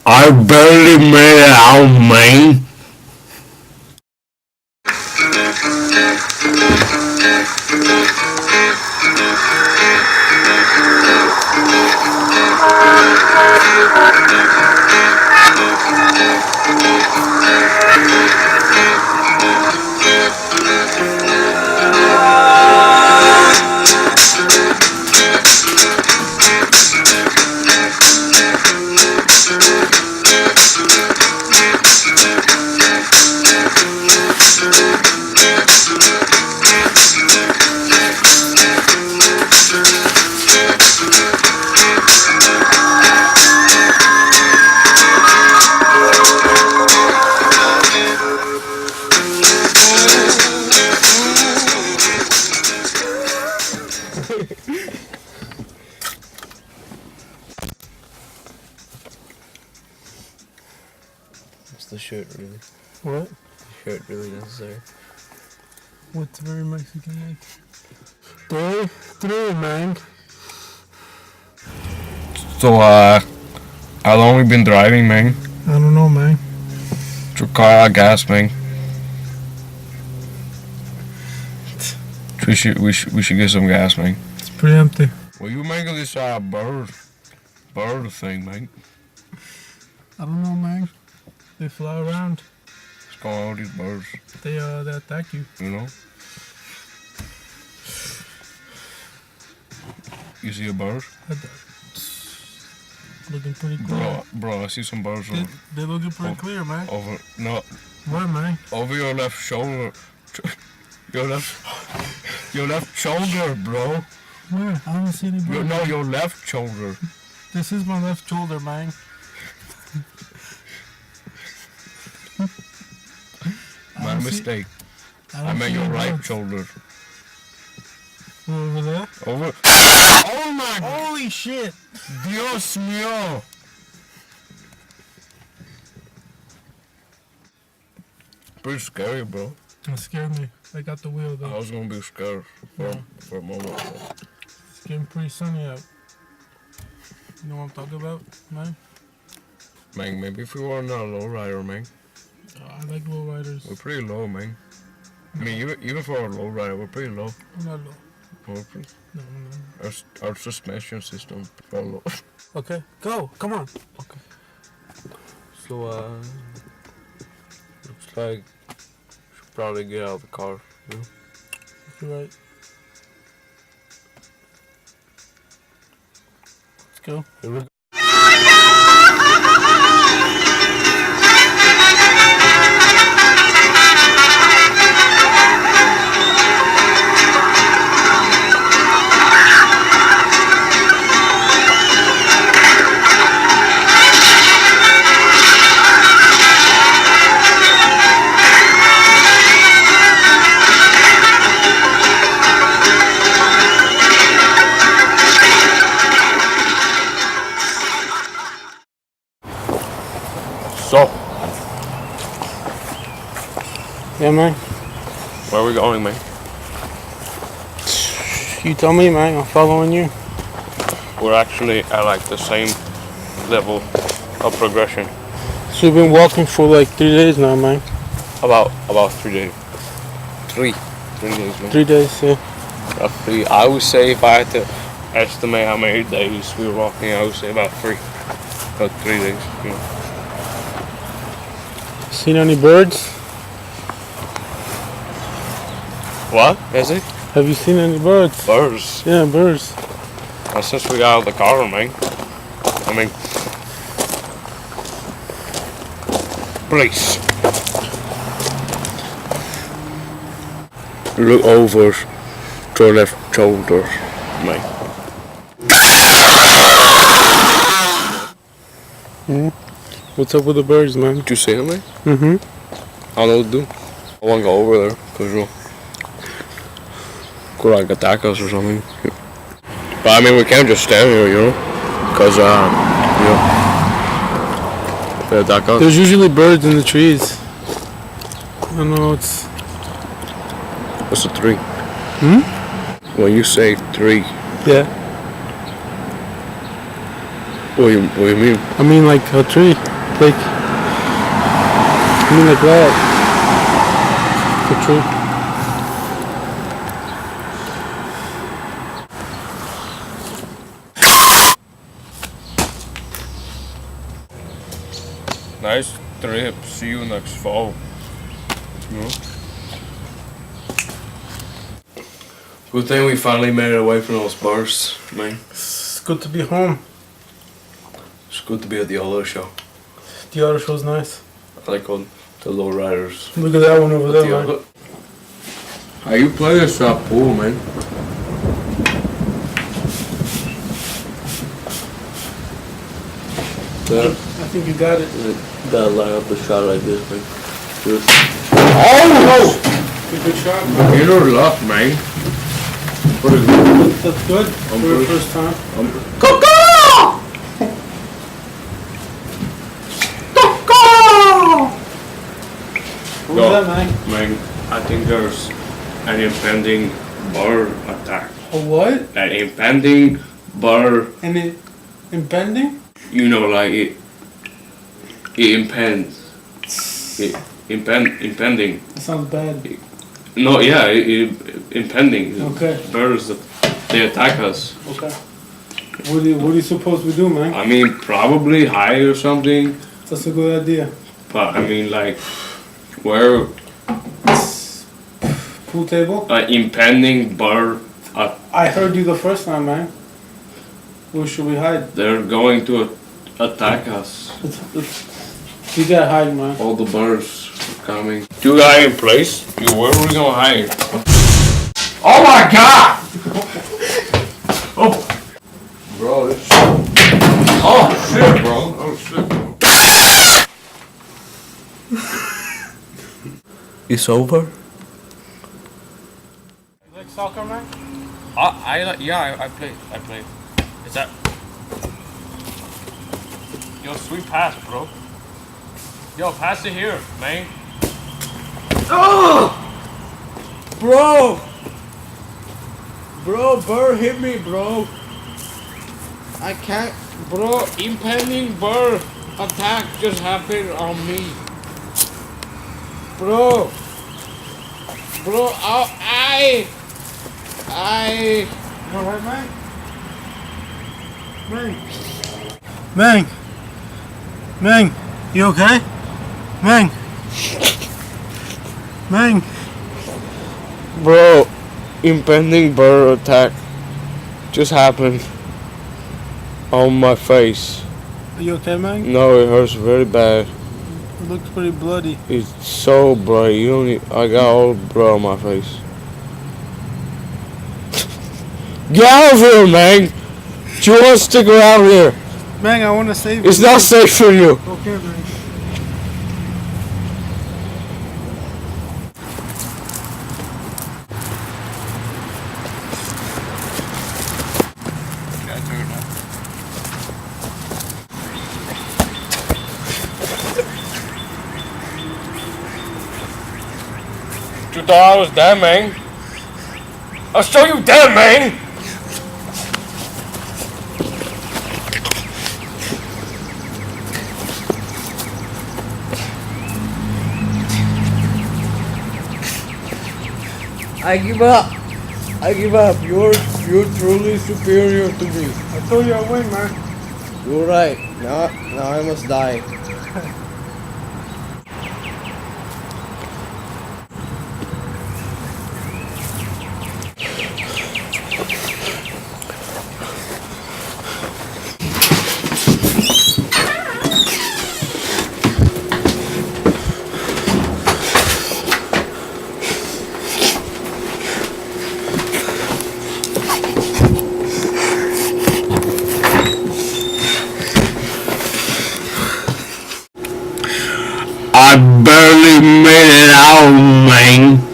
I barely made it out, man. What's the shirt really? What? The shirt really necessary? What's very Mexican like? Three, man. So, how long we been driving, man? I don't know, man. To car gas, man. We should get some gas, man. It's pretty empty. Well, you making this bird thing, man? I don't know, man. They fly around. What's going on with these birds? They attack you. You know? You see a bird? Looking pretty clear. Bro, I see some birds over. They're looking pretty clear, man. Where, man? Over your left shoulder. Your left shoulder, bro. Where? I don't see any birds. No, your left shoulder. This is my left shoulder, man. My mistake. I meant your right shoulder. Over there? Over. Oh my! Holy shit! Dios mío! Pretty scary, bro. That scared me. I got the wheel though. I was gonna be scared for a moment. It's getting pretty sunny out. You know what I'm talking about, man? Man, maybe if we were on a lowrider, man. I like low riders. We're pretty low, man. I mean, even for a lowrider, we're pretty low. I'm not low. We're pretty, No. our suspension system is pretty low. Okay, go. Come on. Okay. So, looks like we should probably get out of the car. You know? You're right. Let's go. Here we go. So, Yeah, man. where are we going, man? You tell me, man. I'm following you. We're actually at like the same level of progression. So you've been walking for like 3 days now, man. About 3 days. 3 days, man. 3 days, yeah. Roughly, I would say if I had to estimate how many days we were walking, I would say about 3. About 3 days, you know. Seen any birds? What? Is it? Have you seen any birds? Birds. Yeah, birds. Well, since we got out of the car, man. I mean, please. Look over to your left shoulder, man. What's up with the birds, man? Did you see them, man? Mm-hmm. I don't know what to do. I want to go over there, because, you know, could like attack us or something. But I mean, we can't just stand here, you know, because, you know, they attack us. There's usually birds in the trees. I don't know, it's... What's a 3? Hmm? When you say 3, Yeah. What do you mean? I mean like a tree. Like, I mean like that. The tree. Nice trip. See you next fall. No? Good thing we finally made it away from those bars, man. It's good to be home. It's good to be at the other show. The other show's nice. I like all the low riders. Look at that one over there, man. How you play this pool, man? I think you got it. Gotta line up the shot like this, man. Just Oh! Good shot, man. You know luck, man. That's good for your first time. What was that, man? Man, I think there's an impending bird attack. A what? An impending bird, Any impending? you know, like it impends. Impending. That sounds bad. No, yeah, impending. Okay. Birds that they attack us. Okay. What are you supposed to do, man? I mean, probably hide or something. That's a good idea. But I mean, like, where Pool table? impending bird, I heard you the first time, man. Where should we hide? they're going to attack us. We gotta hide, man. All the birds are coming. You got in place? Where are we gonna hide? Oh my god! Oh, bro, this. Oh shit, bro. Oh shit, bro. it's over. You like soccer, man? I play. Is that? Yo, sweet pass, bro. Yo, pass it here, man. Oh! Bro! Bro, bird hit me, bro. I can't. Bro, impending bird attack just happened on me. Bro, oh, I. You alright, man? Mang. Mang, you okay? Mang. Mang. Bro, impending bird attack just happened on my face. Are you okay, Mang? No, it hurts very bad. It looks pretty bloody. It's so bright. You don't need, I got all blood on my face. Get out of here, man! Do you want to stick around here? Mang, I want to save you. It's not safe for you. Okay, man. You thought I was dead, man? I'll show you dead, man! I give up. I give up. You're truly superior to me. I told you I win, man. You're right. Now I must die. I barely made it out, man.